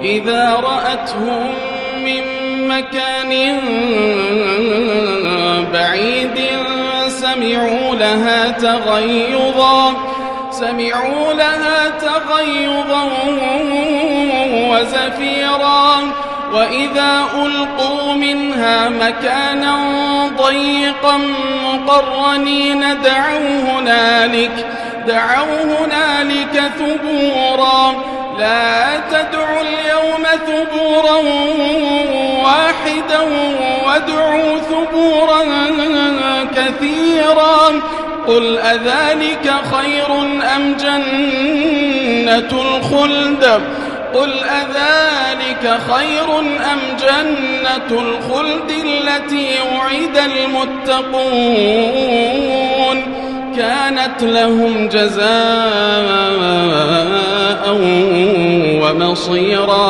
إذا رأتهم من مكان بعيد سمعوا لها تغيظا وزفيرا وإذا ألقوا منها مكانا ضيقا مقرنين دعوا هنالك ثبورا لا تدعوا اليوم ثبورا واحدا وادعوا ثبورا كثيرا قل أذلك خير أم جنة الخلد التي وعد المتقون كانت لهم جزاء ومصيرا.